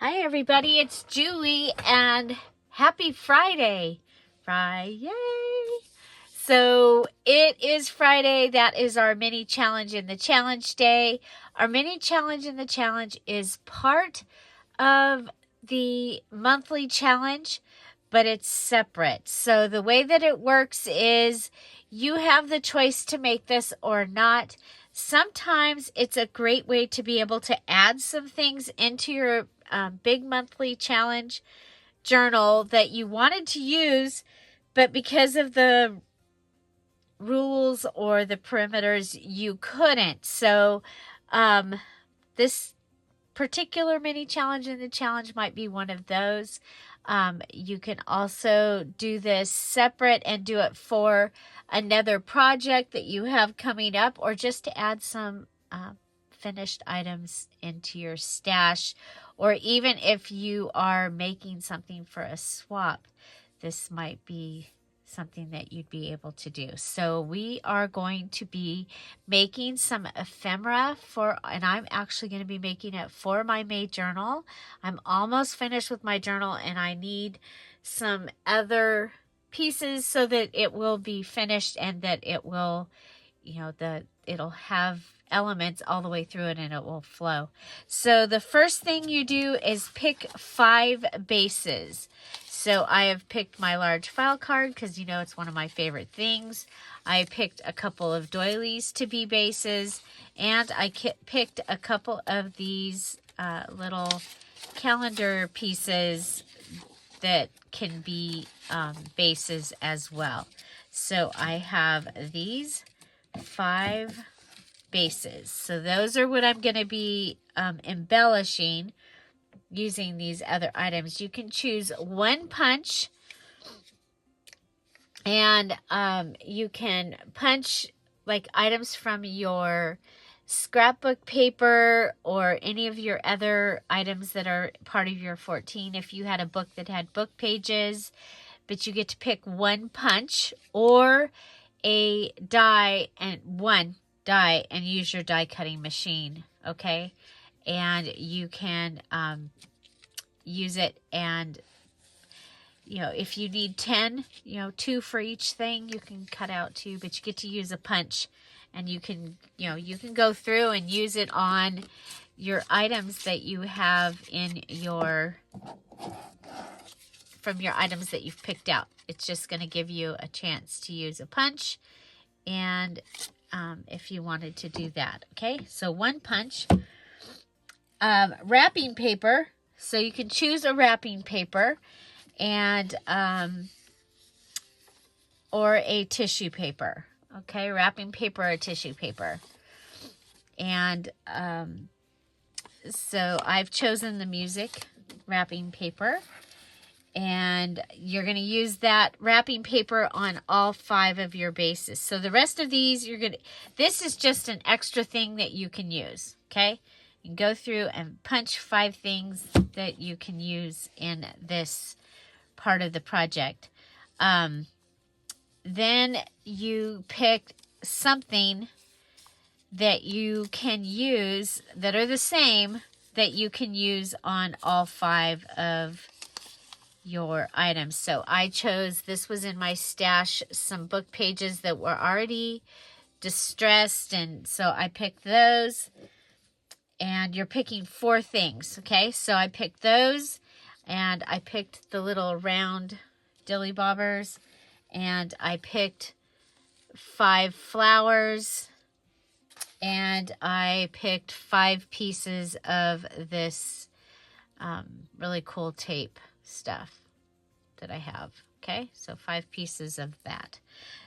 Hi everybody, it's Julie and happy Friday. Friday. So it is Friday. That is our mini challenge in the challenge day. Our mini challenge in the challenge is part of the monthly challenge, but it's separate. So the way that it works is you have the choice to make this or not. Sometimes it's a great way to be able to add some things into your big monthly challenge journal that you wanted to use, but because of the rules or the perimeters, you couldn't. So this particular mini challenge in the challenge might be one of those. You can also do this separate and do it for another project that you have coming up, or just to add some finished items into your stash, or even if you are making something for a swap, this might be something that you'd be able to do. So we are going to be making some ephemera and I'm actually going to be making it for my May journal. I'm almost finished with my journal and I need some other pieces so that it will be finished and that it will, it'll have elements all the way through it and it will flow. So the first thing you do is pick 5 bases. So I have picked my large file card because it's one of my favorite things. I picked a couple of doilies to be bases, and I picked a couple of these little calendar pieces that can be bases as well. So I have these 5 bases. So those are what I'm going to be embellishing using these other items. You can choose one punch, and you can punch like items from your scrapbook paper or any of your other items that are part of your 14. If you had a book that had book pages, but you get to pick one punch or a die and use your die cutting machine. Okay. And you can use it, and if you need 10, 2 for each thing, you can cut out 2, but you get to use a punch, and you can go through and use it on your items that you have in from your items that you've picked out. It's just going to give you a chance to use a punch, and if you wanted to do that. Okay, so one punch. Wrapping paper. So you can choose a wrapping paper and or a tissue paper. Okay, wrapping paper or tissue paper. And so I've chosen the music wrapping paper. And you're going to use that wrapping paper on all 5 of your bases. So the rest of these, this is just an extra thing that you can use. Okay, you can go through and punch 5 things that you can use in this part of the project. Then you pick something that you can use that are the same that you can use on all 5 of your items. So I chose, this was in my stash, some book pages that were already distressed, and so I picked those. And you're picking 4 things. Okay, so I picked those, and I picked the little round dilly bobbers, and I picked 5 flowers, and I picked 5 pieces of this really cool tape stuff that I have. Okay, so 5 pieces of that.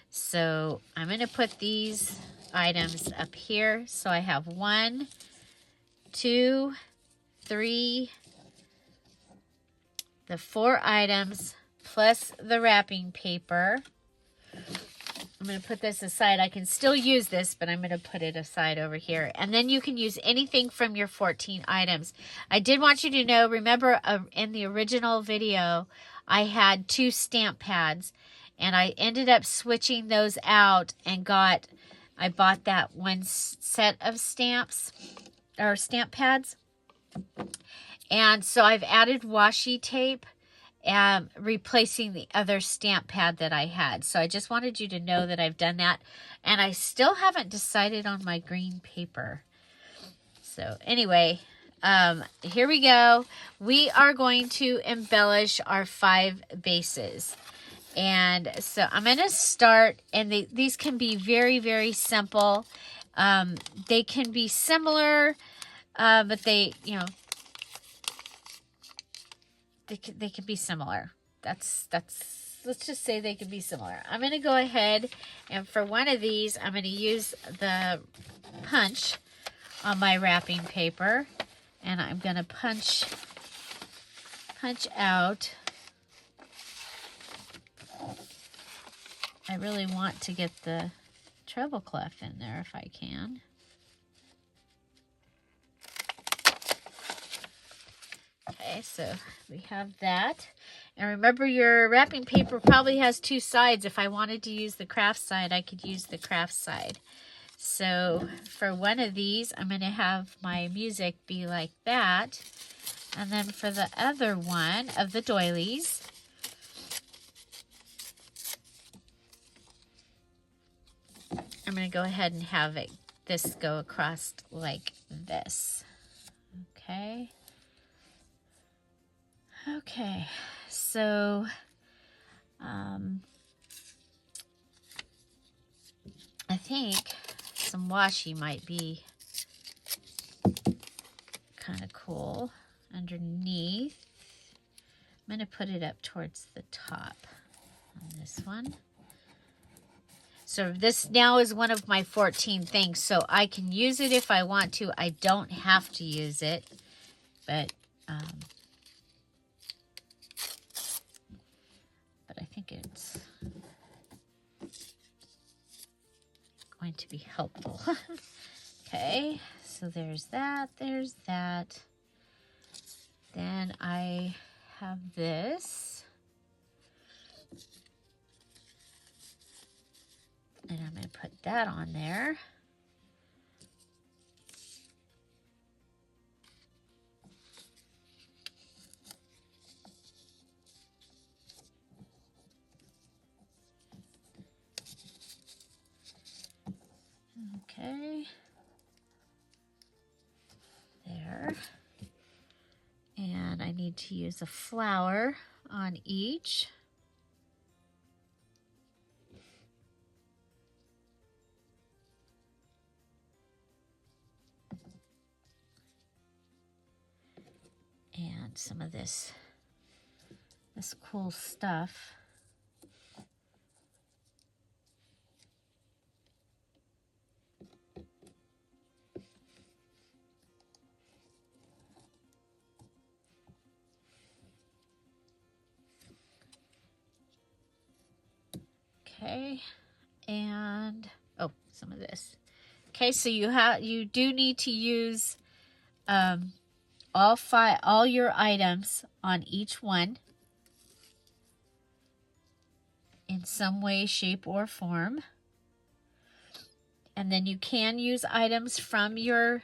So I'm going to put these items up here. So I have 1, 2, 3, the 4 items plus the wrapping paper. I'm going to put this aside. I can still use this, but I'm going to put it aside over here. And then you can use anything from your 14 items. I did want you to know, remember in the original video, I had 2 stamp pads, and I ended up switching those out and I bought that one set of stamps or stamp pads. And so I've added washi tape, replacing the other stamp pad that I had. So I just wanted you to know that I've done that. And I still haven't decided on my green paper. So anyway, here we go. We are going to embellish our 5 bases. And so I'm going to start, and these can be very, very simple. They can be similar, but they, you know, they can be similar. Let's just say they can be similar. I'm going to go ahead, and for one of these, I'm going to use the punch on my wrapping paper, and I'm going to punch out. I really want to get the treble clef in there if I can. Okay, so we have that. And remember, your wrapping paper probably has 2 sides. If I wanted to use the craft side, I could use the craft side. So for one of these, I'm going to have my music be like that. And then for the other one of the doilies, I'm going to go ahead and have this go across like this. Okay. Okay, so I think some washi might be kind of cool underneath. I'm going to put it up towards the top on this one. So this now is one of my 14 things, so I can use it if I want to. I don't have to use it, but I think it's going to be helpful. Okay, so there's that, there's that. Then I have this. And I'm going to put that on there. Okay. There. And I need to use a flower on each. And some of this cool stuff. Okay, and some of this. Okay, so you do need to use all your items on each one in some way, shape, or form. And then you can use items from your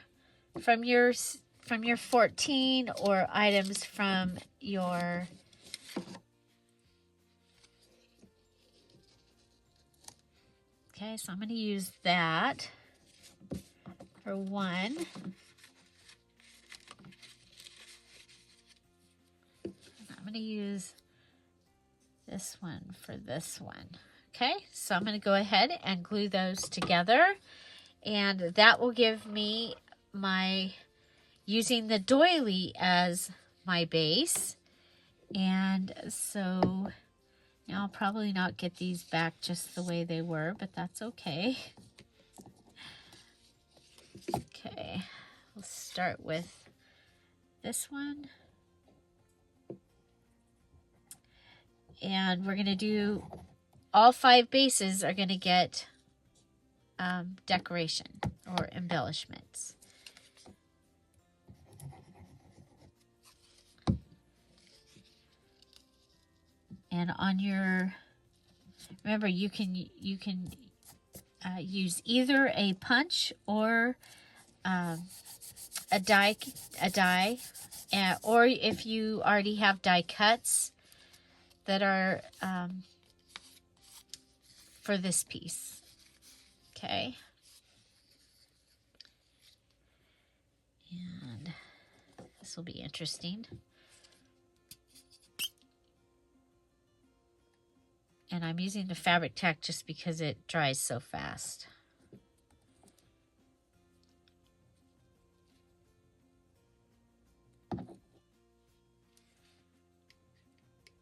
14 or items from your Okay, so I'm going to use that for one. I'm going to use this one for this one. Okay, so I'm going to go ahead and glue those together, and that will give me using the doily as my base. And so now I'll probably not get these back just the way they were, but that's okay. Okay, we'll start with this one. And we're going to do, all 5 bases are going to get decoration or embellishments. And on your, remember, you can use either a punch or a die, or if you already have die cuts that are for this piece. Okay. And this will be interesting. And I'm using the fabric tack just because it dries so fast.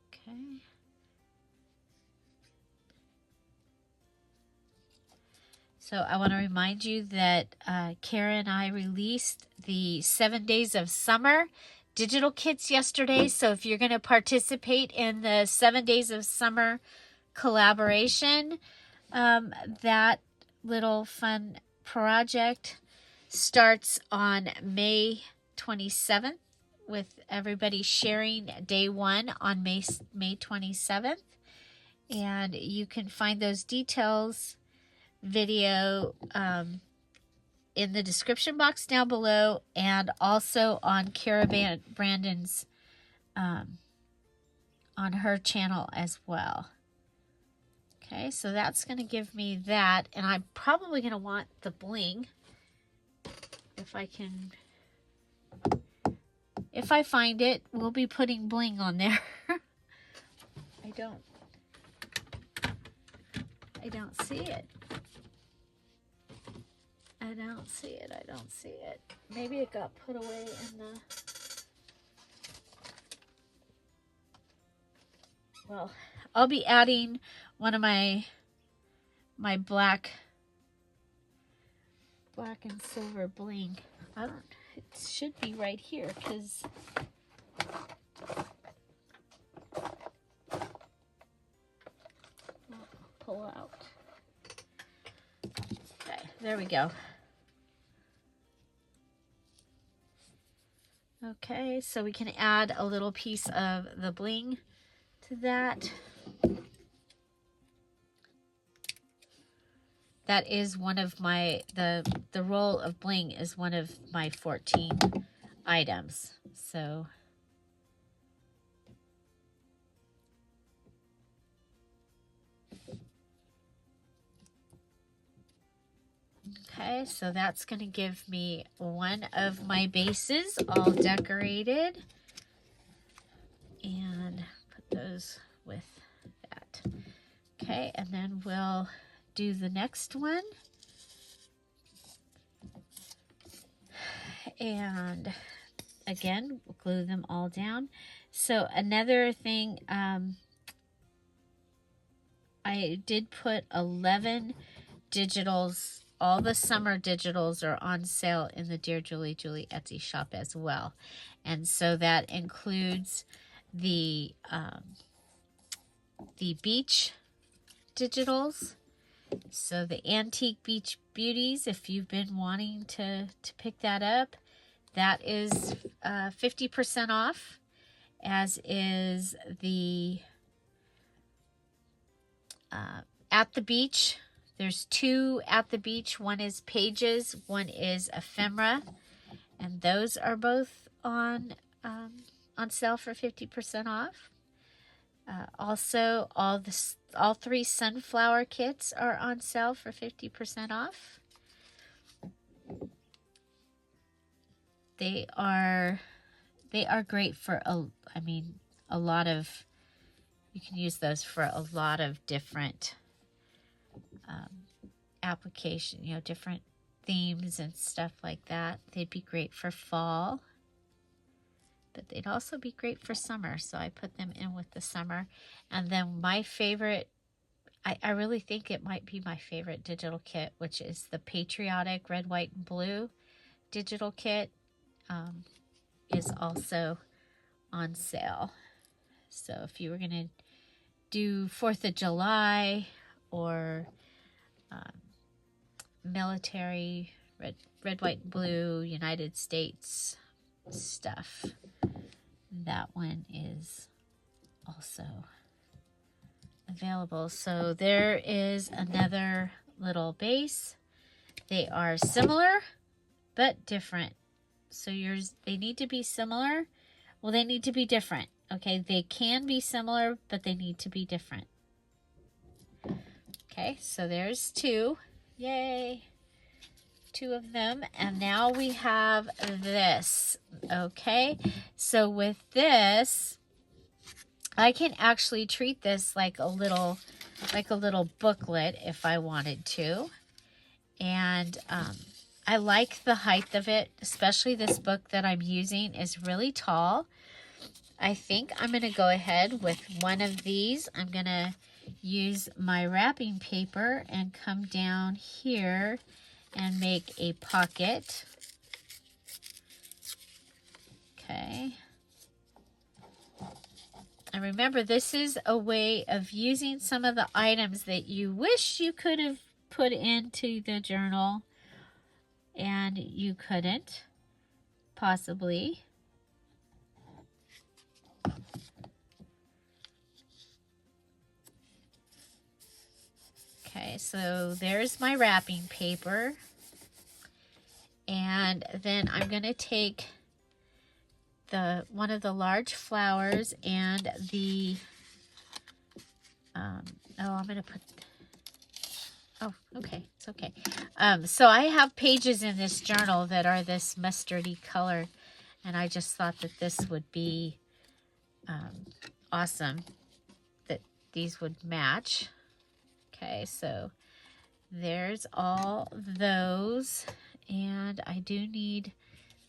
Okay. So I want to remind you that Kara and I released the 7 Days of Summer digital kits yesterday. So if you're going to participate in the 7 Days of Summer collaboration, that little fun project starts on May 27th with everybody sharing day 1 on May 27th. And you can find those details video in the description box down below, and also on Kara Brandon's on her channel as well. Okay, so that's going to give me that, and I'm probably going to want the bling if I can. If I find it, we'll be putting bling on there. I don't see it. I don't see it. I don't see it. Maybe it got put away in the... Well, I'll be adding one of my black and silver bling. It should be right here because pull out. Okay, there we go. Okay, so we can add a little piece of the bling to that. That is one of my, the roll of bling is one of my 14 items. So okay, so that's going to give me one of my bases all decorated. And put those with that. Okay, and then we'll do the next one. And again, we'll glue them all down. So another thing, I did put 11 digitals. All the summer digitals are on sale in the Dear Julie Etsy shop as well. And so that includes the beach digitals. So the Antique Beach Beauties, if you've been wanting to pick that up, that is 50% off, as is the At the Beach. There's 2 At the Beach. One is Pages, one is Ephemera, and those are both on sale for 50% off. Also, all 3 sunflower kits are on sale for 50% off. They are great for a lot of, you can use those for a lot of different application, different themes and stuff like that. They'd be great for fall, but they'd also be great for summer, so I put them in with the summer. And then my favorite, I really think it might be my favorite digital kit, which is the Patriotic Red, White, and Blue digital kit, is also on sale. So if you were going to do 4th of July or military, red, white, and blue, United States stuff, that one is also available. So there is another little base. They are similar but different So yours, they need to be similar. Well, they need to be different. Okay, they can be similar, but they need to be different. Okay, so there's 2. Yay! 2 of them. And now we have this. Okay, so with this, I can actually treat this like a little booklet if I wanted to. And I like the height of it, especially this book that I'm using is really tall. I think I'm going to go ahead with one of these. I'm going to use my wrapping paper and come down here and make a pocket. Okay. And remember, this is a way of using some of the items that you wish you could have put into the journal and you couldn't, possibly. Okay, so there's my wrapping paper. And then I'm going to take one of the large flowers and the, I'm going to put, oh, okay, it's okay. So I have pages in this journal that are this mustardy color, and I just thought that this would be awesome, that these would match. Okay, so there's all those, and I do need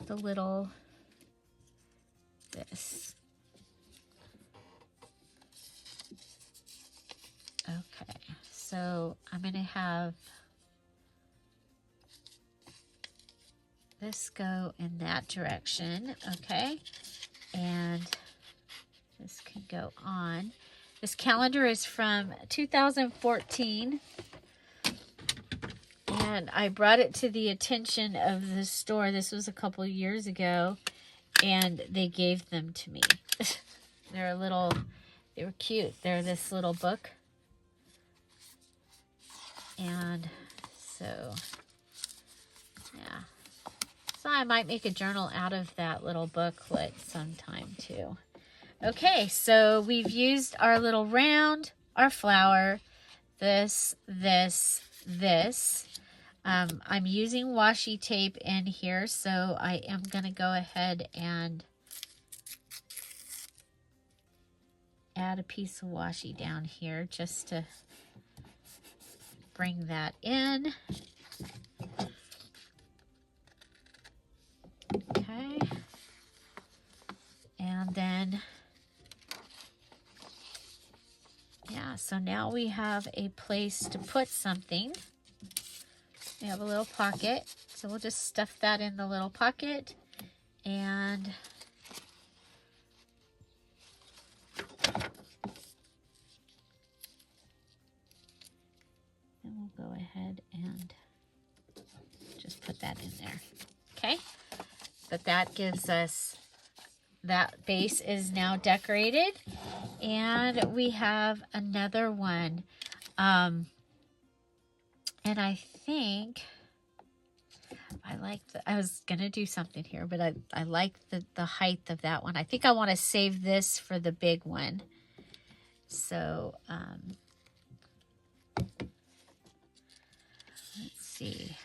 the little, this. Okay, so I'm going to have this go in that direction, okay, and this can go on. This calendar is from 2014, and I brought it to the attention of the store. This was a couple years ago, and they gave them to me. They were cute. They're this little book. And so, yeah. So I might make a journal out of that little booklet sometime too. Okay, so we've used our little round, our flower, this. I'm using washi tape in here, so I am going to go ahead and add a piece of washi down here just to bring that in. Okay. And then, yeah, so now we have a place to put something. We have a little pocket, so we'll just stuff that in the little pocket, and then we'll go ahead and just put that in there. Okay, but that gives us, that base is now decorated, and we have another one. And I think I like I was going to do something here, but I like the height of that one. I think I want to save this for the big one. So, let's see.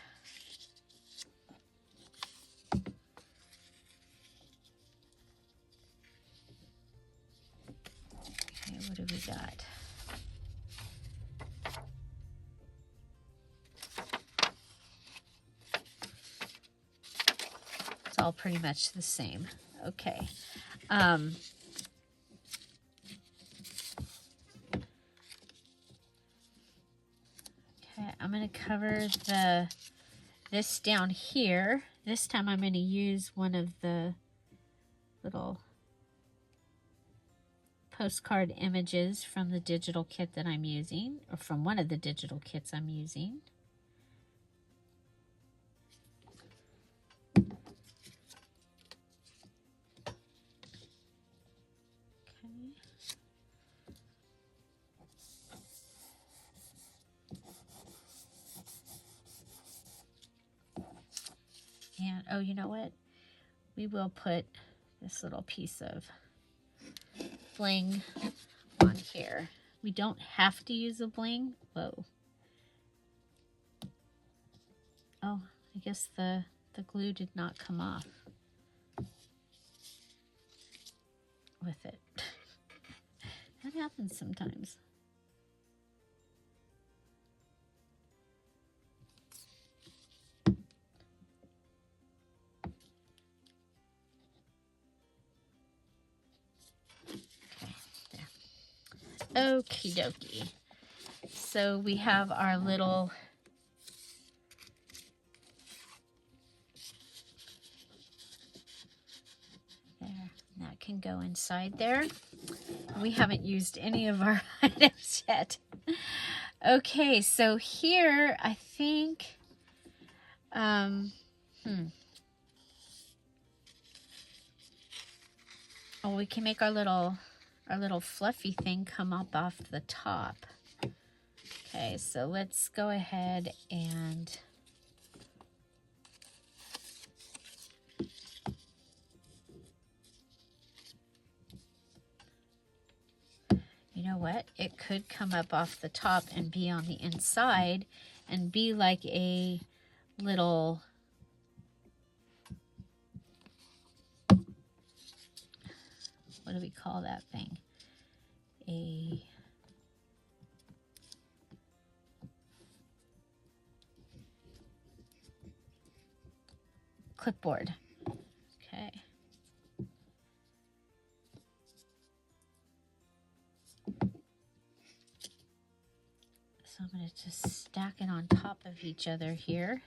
Okay, what do we got? It's all pretty much the same. Okay. Okay, I'm going to cover this down here. This time I'm going to use one of the little postcard images from the digital kit that I'm using, or from one of the digital kits I'm using. And, oh, you know what? we will put this little piece of bling on here. We don't have to use a bling. Whoa. Oh, I guess the glue did not come off with it. That happens sometimes. Okie dokie. So we have our little there. That can go inside there. We haven't used any of our items yet. Okay, so here I think oh, we can make our little fluffy thing come up off the top. Okay, so let's go ahead and you know what? It could come up off the top and be on the inside and be like a little what do we call that thing? A clipboard. Okay. So I'm going to just stack it on top of each other here.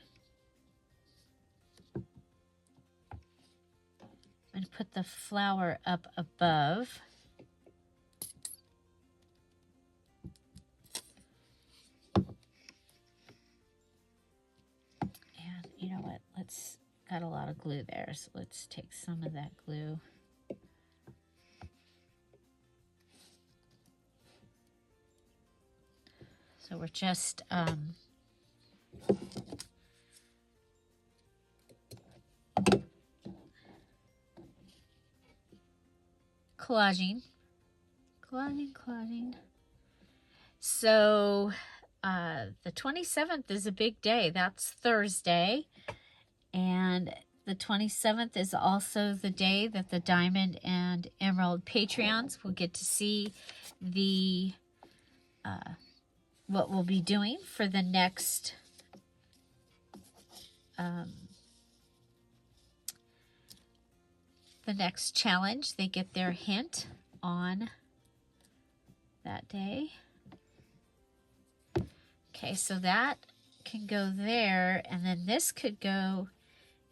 I'm going to put the flower up above. And you know what? Got a lot of glue there, so let's take some of that glue. So we're just collaging. So the 27th is a big day. That's Thursday. And the 27th is also the day that the Diamond and Emerald Patreons will get to see the what we'll be doing for the next challenge. They get their hint on that day. Okay, so that can go there, and then this could go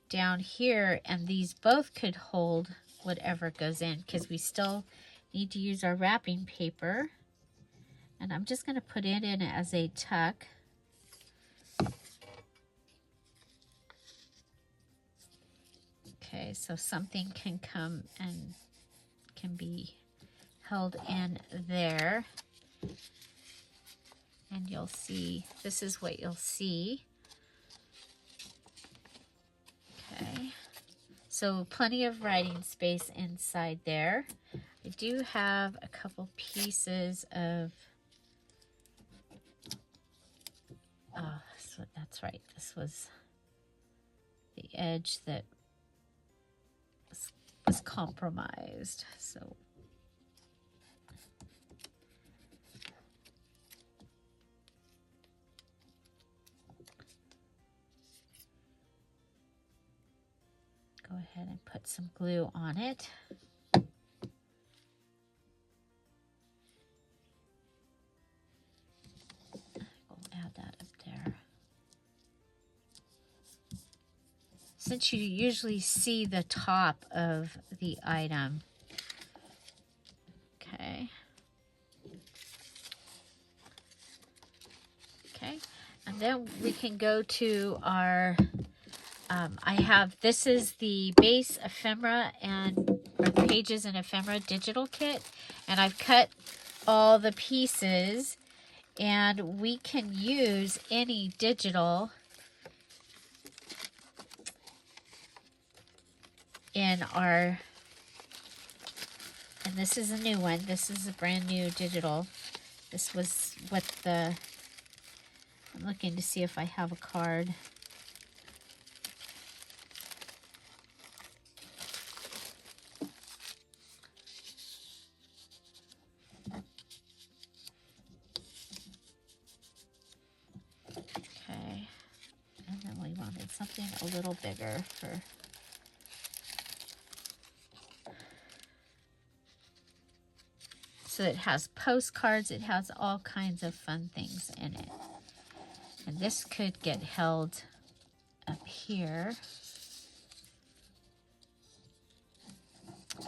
down here, and these both could hold whatever goes in, because we still need to use our wrapping paper. And I'm just going to put it in as a tuck. Okay, so something can come and can be held in there. And you'll see, this is what you'll see. Okay, so plenty of writing space inside there. I do have a couple pieces of, oh, that's right. This was the edge that was compromised. So go ahead and put some glue on it. We'll add that up there. Since you usually see the top of the item. Okay. Okay, and then we can go to our this is the base ephemera or the pages and ephemera digital kit, and I've cut all the pieces, and we can use any digital in our, and this is a new one. This is a brand new digital. This was what the, I'm looking to see if I have a card. Okay, and then we wanted something a little bigger for, so it has postcards, it has all kinds of fun things in it. And this could get held up here.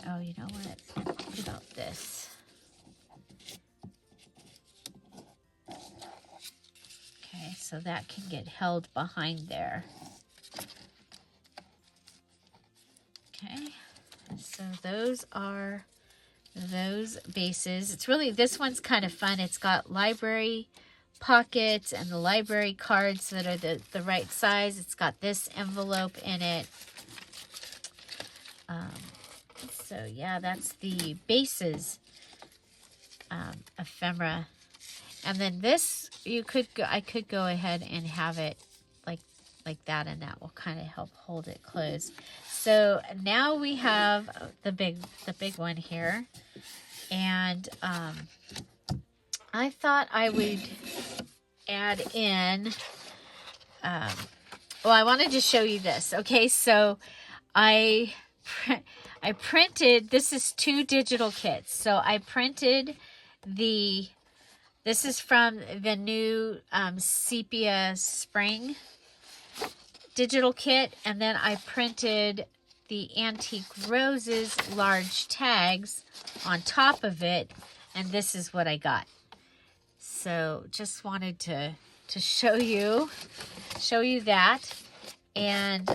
Oh, you know what? What about this? Okay, so that can get held behind there. Okay, so those are those bases. It's really, this one's kind of fun. It's got library pockets and the library cards that are the right size. It's got this envelope in it. So yeah, that's the bases ephemera. And then this, you could go, I could go ahead and have it like that, and that will kind of help hold it closed. So now we have the big one here, and I thought I would add in. Well, I wanted to show you this. Okay, so I printed. This is 2 digital kits. So I printed the. This is from the new Sepia Spring digital kit, and then I printed the Antique Roses large tags on top of it, and this is what I got. So just wanted to show you that, and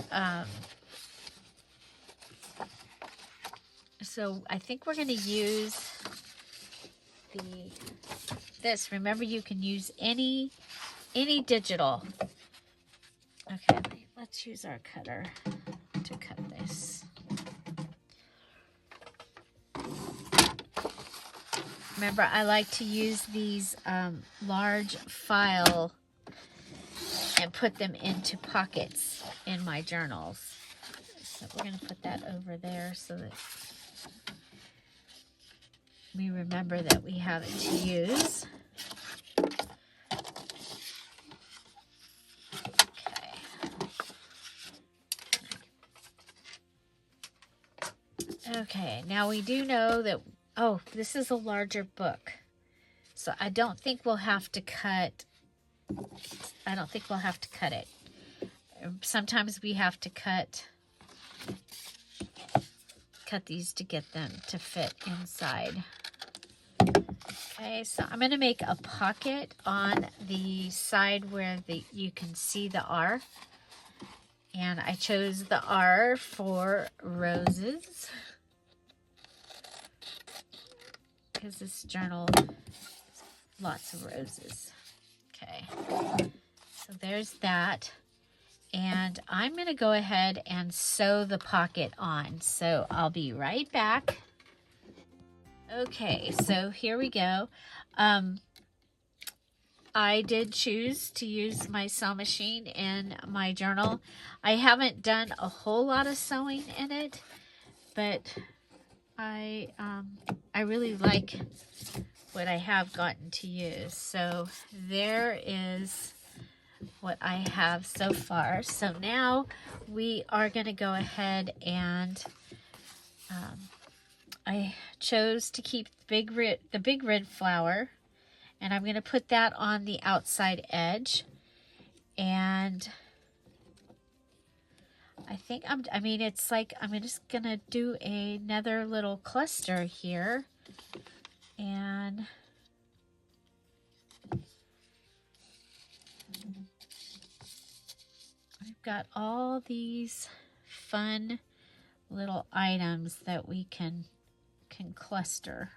so I think we're going to use this. Remember, you can use any digital. Okay, let's use our cutter to cut this. Remember, I like to use these large file and put them into pockets in my journals. So we're going to put that over there so that we remember that we have it to use. Okay, now we do know that, oh, this is a larger book. So I don't think we'll have to cut, it. Sometimes we have to cut these to get them to fit inside. Okay, so I'm going to make a pocket on the side where you can see the R. And I chose the R for roses, because this journal has lots of roses. Okay, so there's that. And I'm going to go ahead and sew the pocket on. So I'll be right back. Okay, so here we go. I did choose to use my sew machine in my journal. I haven't done a whole lot of sewing in it, but I really like what I have gotten to use. So there is what I have so far. So now we are going to go ahead and I chose to keep the big red flower, and I'm going to put that on the outside edge. And I think it's like I'm just going to do another little cluster here, and I've got all these fun little items that we can cluster.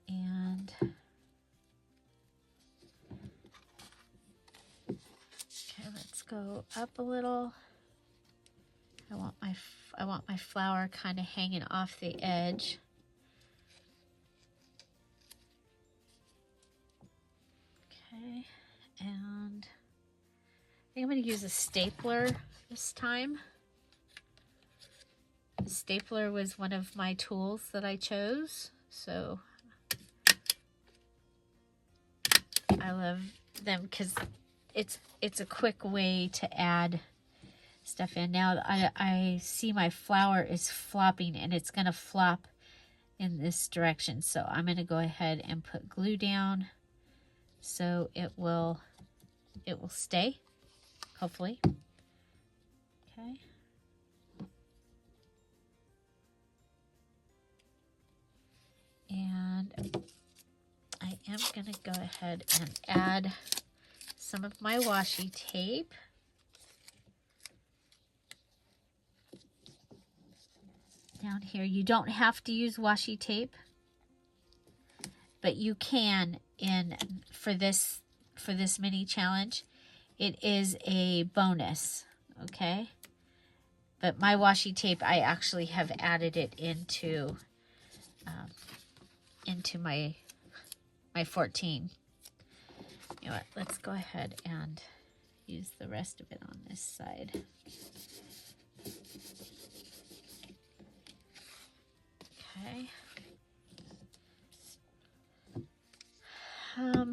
And okay, let's go up a little. I want my flower kind of hanging off the edge. Okay, and I think I'm going to use a stapler this time. The stapler was one of my tools that I chose, so I love them because it's a quick way to add stuff in. Now I see my flower is flopping, and it's going to flop in this direction, so I'm going to go ahead and put glue down so it will stay, hopefully. Okay. And I am going to go ahead and add some of my washi tape. Down here, you don't have to use washi tape, but you can for this mini challenge. It is a bonus, okay? But my washi tape, I actually have added it into my 14. You know what? Let's go ahead and use the rest of it on this side. Okay. A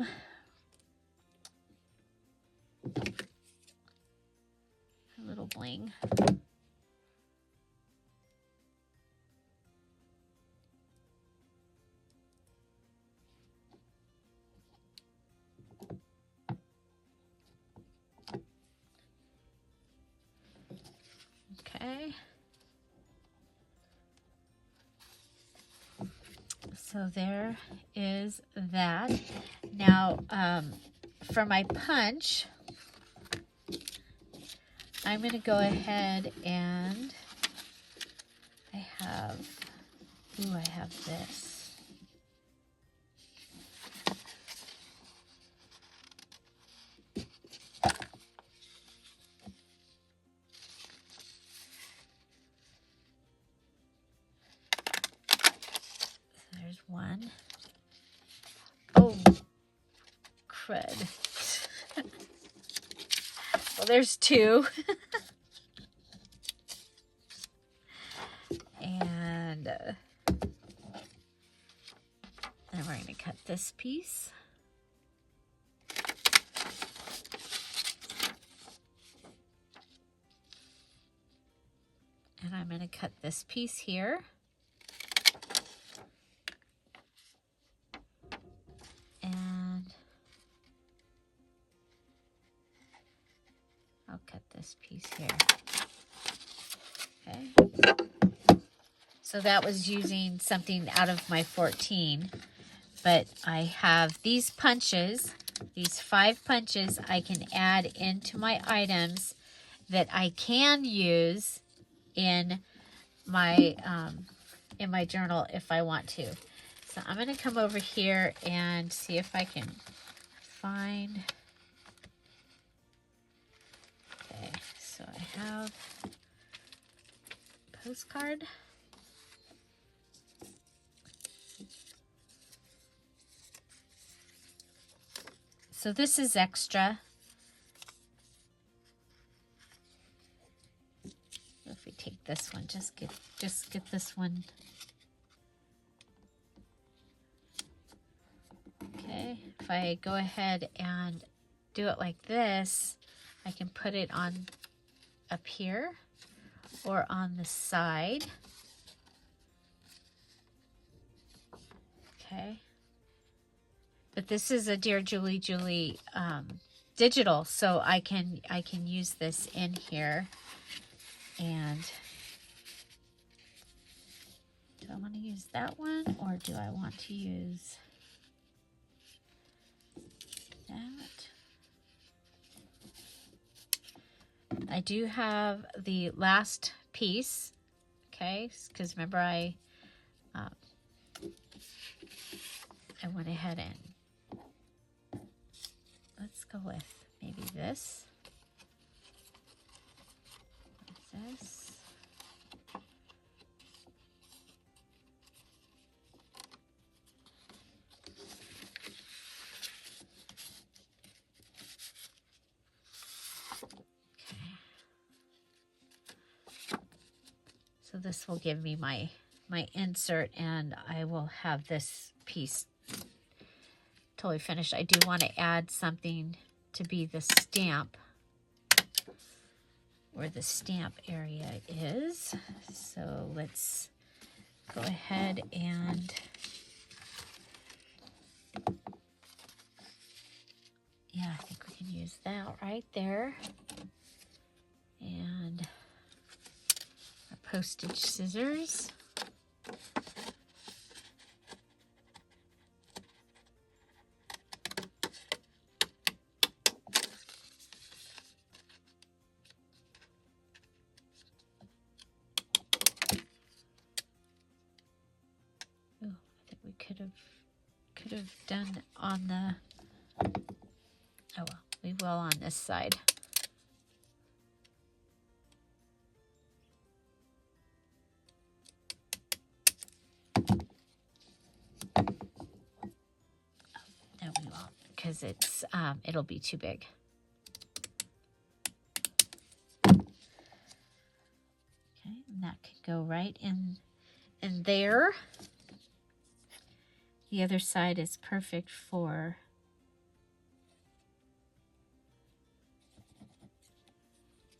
little bling. Okay. So there is that. Now, for my punch, I'm going to go ahead and I have this. There's one. Oh, crud. Well, there's two. And then we're going to cut this piece. And I'm going to cut this piece here. And I'll cut this piece here. Okay. So that was using something out of my 14. But I have these punches, these 5 punches I can add into my items that I can use in my journal if I want to. So I'm going to come over here and see if I can find. Okay, so I have a postcard. So this is extra. If we take this one, just get this one. Okay, if I go ahead and do it like this, I can put it on up here or on the side. Okay. But this is a Dear Julie digital, so I can use this in here. And do I want to use that one, or do I want to use that? I do have the last piece, okay, because remember I went ahead and let's go with maybe this. This. So this will give me my insert, and I will have this piece totally finished. I do want to add something to be the stamp, where the stamp area is. So let's go ahead and yeah, I think we can use that right there. And our postage scissors. Oh, I think we could have done on the, oh well, we will on this side. No, we won't, because it's it'll be too big. Okay, and that could go right in there. The other side is perfect for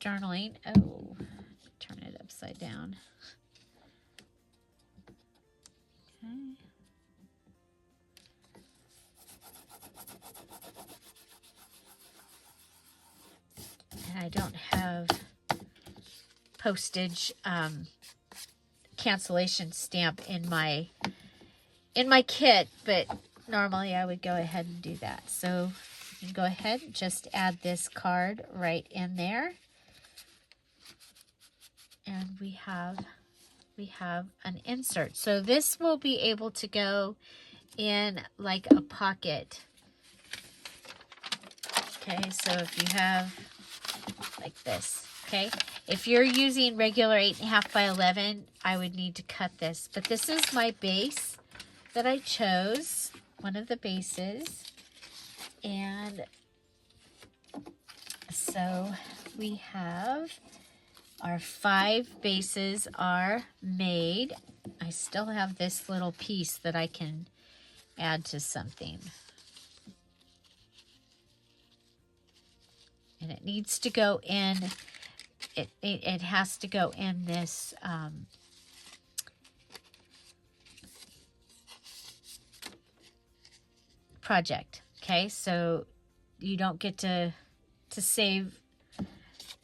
journaling. Oh, turn it upside down. Okay. And I don't have postage cancellation stamp in my kit, but normally I would go ahead and do that. So you can go ahead and just add this card right in there. And we have an insert. So this will be able to go in like a pocket. Okay, so if you have like this, okay? If you're using regular 8.5 by 11, I would need to cut this. But this is my base that I chose, one of the bases. And so we have our 5 bases are made. I still have this little piece that I can add to something. And it needs to go in, it has to go in this project. Okay, so you don't get to save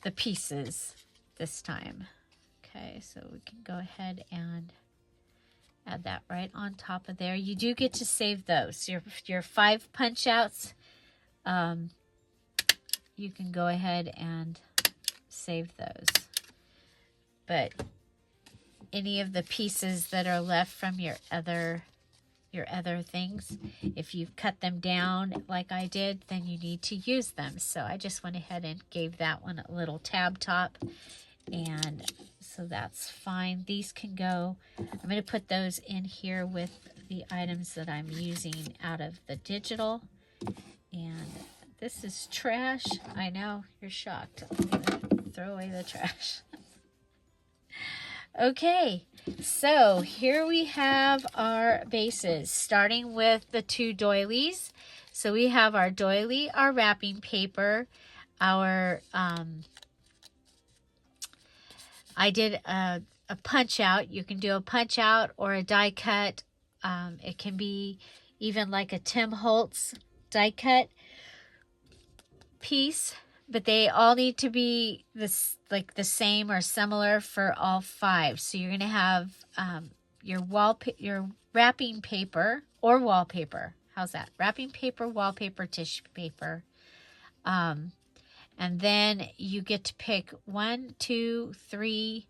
the pieces this time. Okay, so we can go ahead and add that right on top of there. You do get to save those. Your 5 punch outs, you can go ahead and save those. But any of the pieces that are left from your other things, if you've cut them down like I did, then you need to use them. So I just went ahead and gave that one a little tab top, and so that's fine. These can go, I'm going to put those in here with the items that I'm using out of the digital. And this is trash. I know, you're shocked. I'm gonna throw away the trash. Okay, so here we have our bases, starting with the 2 doilies. So we have our doily, our wrapping paper, our, I did a punch out. You can do a punch out or a die cut. It can be even like a Tim Holtz die cut piece, but they all need to be this like the same or similar for all 5. So you're going to have your wrapping paper or wallpaper. How's that? Wrapping paper, wallpaper, tissue paper. And then you get to pick 1, 2, 3,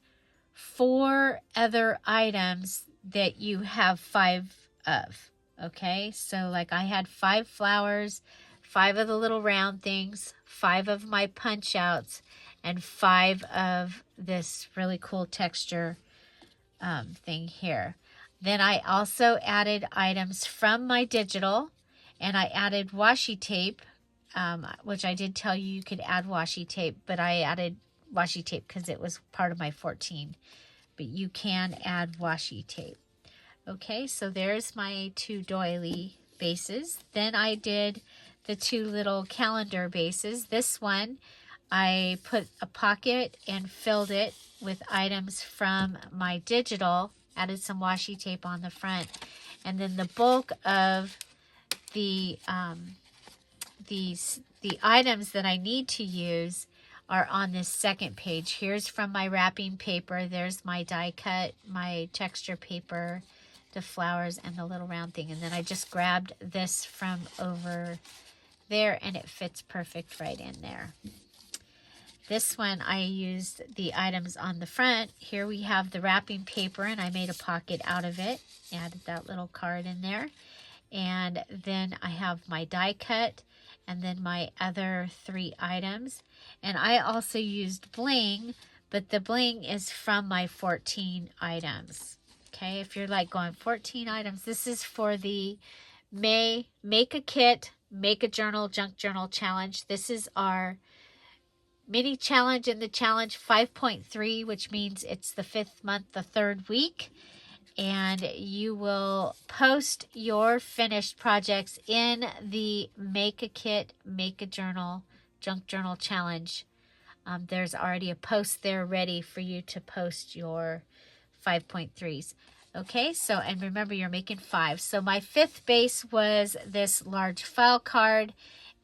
4 other items that you have 5 of. Okay, so like I had 5 flowers, 5 of the little round things, 5 of my punch outs, and 5 of this really cool texture thing here. Then I also added items from my digital, and I added washi tape, which I did tell you could add washi tape, but I added washi tape because it was part of my 14 but you can add washi tape. Okay, so there's my 2 doily bases. Then I did the 2 little calendar bases. This one, I put a pocket and filled it with items from my digital, added some washi tape on the front, and then the bulk of the items that I need to use are on this second page. Here's from my wrapping paper. There's my die cut, my texture paper, the flowers, and the little round thing. And then I just grabbed this from over there, and it fits perfect right in there. This one, I used the items on the front. Here we have the wrapping paper, and I made a pocket out of it. Added that little card in there. And then I have my die cut, and then my other 3 items. And I also used bling, but the bling is from my 14 items. Okay, if you're like going 14 items, this is for the May Make a Kit, Make a Journal, Junk Journal Challenge. This is our mini challenge in the challenge 5.3, which means it's the 5th month, the 3rd week. And you will post your finished projects in the Make a Kit, Make a Journal, Junk Journal Challenge. There's already a post there ready for you to post your 5.3s. Okay, so, and remember you're making 5. So my 5th base was this large file card.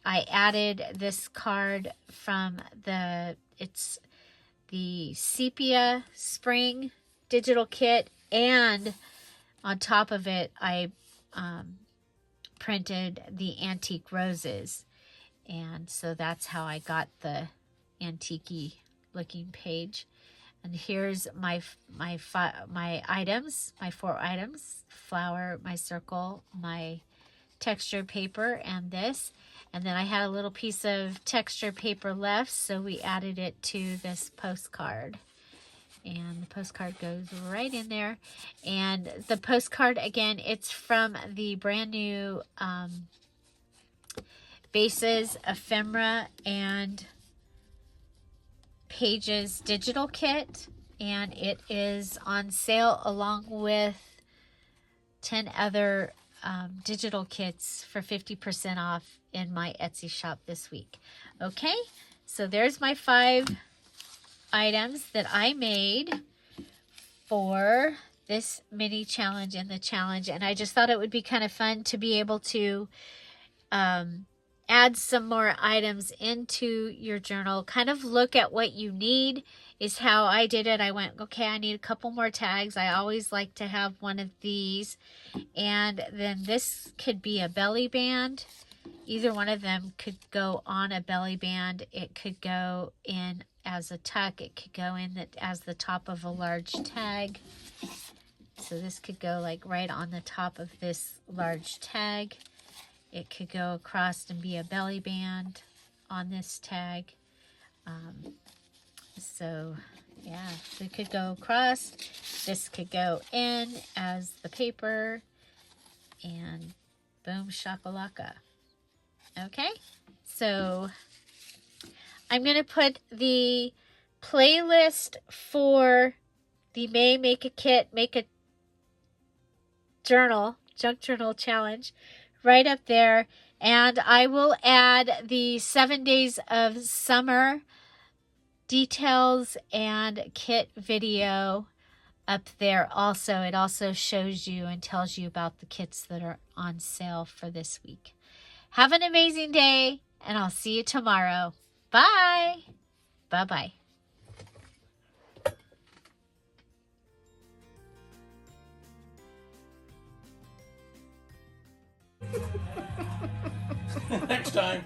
I added this card from it's the Sepia Spring Digital Kit, and on top of it, I printed the antique roses. And so that's how I got the antique-y looking page. And here's my items, my 4 items: flower, my circle, my texture paper, and this. And then I had a little piece of texture paper left, so we added it to this postcard. And the postcard goes right in there. And the postcard, again, it's from the brand new Bases, Ephemera, and Pages digital kit. And it is on sale along with 10 other digital kits for 50% off in my Etsy shop this week. Okay, so there's my 5 items that I made for this mini challenge in the challenge, and I just thought it would be kind of fun to be able to add some more items into your journal. Kind of look at what you need is how I did it. I went, okay, I need a couple more tags. I always like to have one of these, and then this could be a belly band. Either one of them could go on a belly band. It could go in as a tuck. It could go in as the top of a large tag. So this could go like right on the top of this large tag. It could go across and be a belly band on this tag. So yeah, so it could go across. This could go in as the paper, and boom shakalaka. Okay, so I'm going to put the playlist for the May Make a Kit, Make a Journal, Junk Journal Challenge right up there. And I will add the 7 days of summer details and kit video up there also. It also shows you and tells you about the kits that are on sale for this week. Have an amazing day, and I'll see you tomorrow. Bye. Bye-bye. Next time.